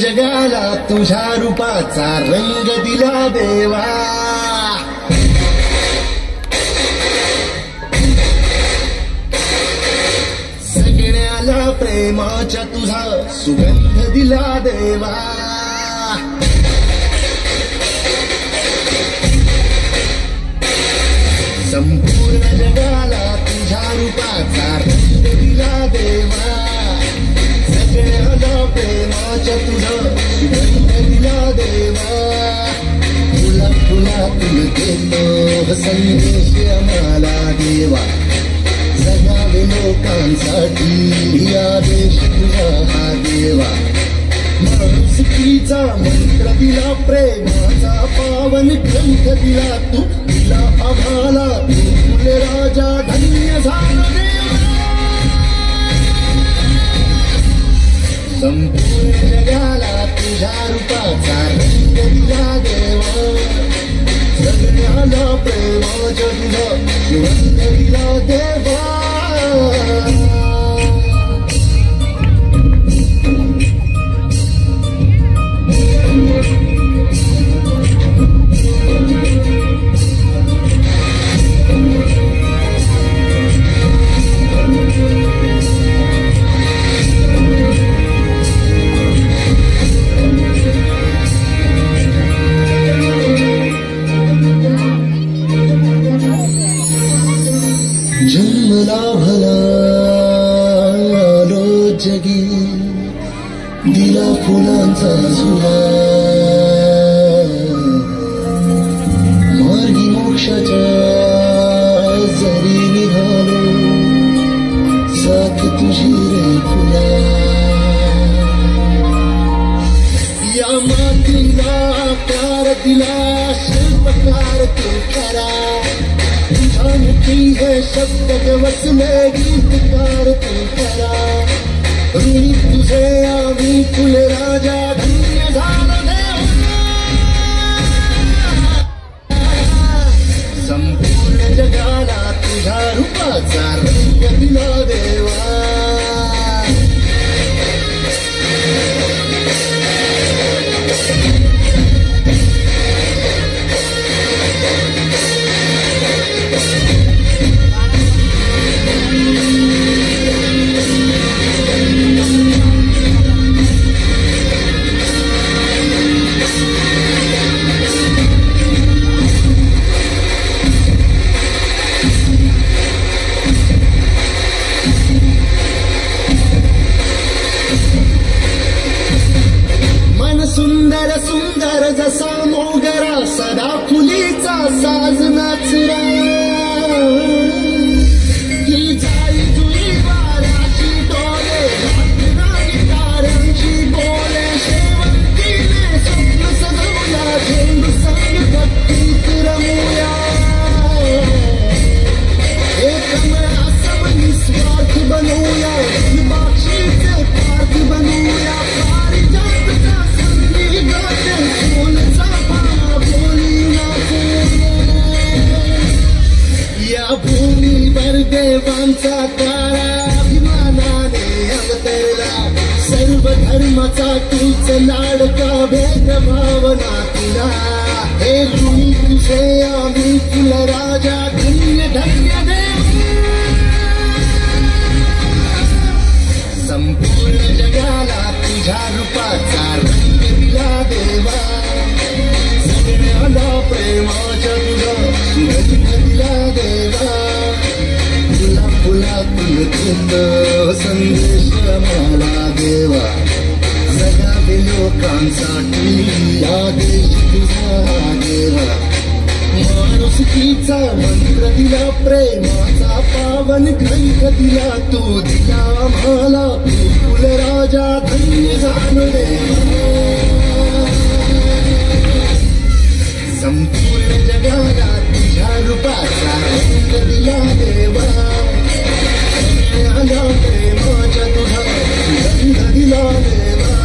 जगाला तुझ्या रूपाचा रंग दिला देवा. सगळ्याला प्रेमाच्या तुझा सुगंध दिला देवा. संपूर्ण जगाला तुझ्या रूपाचा रंग दिला देवा. सगळ्याला प्रेमाच्या तुझा सुगंध दिला देवा. तुला तुला तुला देतो संदेश आम्हाला देवा. जगावे लोकांसाठी आदेश तुझा हा देवा. माणुसकीचा मंत्र दिला, प्रेमाचा पावन ग्रंथ दिला तू. दिला आम्हाला फुले राजा धन्य झाला देवा. संपूर्ण जगाला तुझ्या रूपाचा रंग दिला देवा. सगळ्याला प्रेमाच्या तुझा सुगंध दिला देवा. जन्मला भला आलो जगी, दिला फुलांचा सुरा. मार्गी मोक्षाच्या जरी निघालो, साथ तुझी रे फुला. या मातीला आकार दिला, शिल्पकार तू करा. मुठी है शब्द के वचने गीतकार तू करा. ऋणी तुझे आम्ही फुले राजा धन्य झाला देवा. संपूर्ण जगाला तुझ्या रूपाचा रंग दिला देवा. सुंदर सुंदर जसा मोगरा, सदा फुलीचा साज नाचरा. ही जाई जुई वाऱ्याची डोले, ताऱ्यांची बोले. शेवंतीने स्वप्न सजवला, झेंडू संग भक्तीत रमूया. एक कमळासम निस्वार्थ बनूया, बाक्षीचे पार्थ बनूया. या भूमीवर देवांचा तारा अभिमानाने अवतरला. सर्व धर्माचा तूच लाडका, भेदभावना तुला. हे ऋणी तुझे आम्ही फुल राजा धन्य धन्य देवा. संपूर्ण जगाला तुझ्या रूपाचा रंग दिला देवा. सगळ्याला प्रेमाच्या तुझा सुगंध दिला देवा. फुला फुला तुलकिंद संदेश आम्हाला देवा. जगावे लोकांसाठी आदेश तुझा देवा. माणुसकीचा मंत्र दिला, प्रेमाचा पावन ग्रंथ दिला तू. दिला आम्हाला फुल राजा धन्य झालो देवा. संपूर्ण जगाला तुझ्या रूपाचा रंग दिला देवा. सगळ्याला प्रेमाच्या तुझा सुगंध दिला देवा.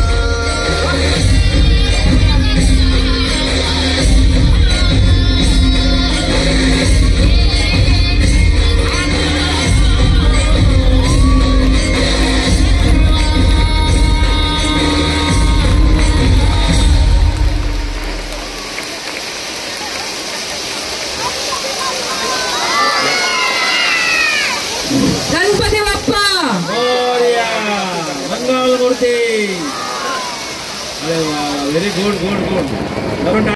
गोड गोड गोड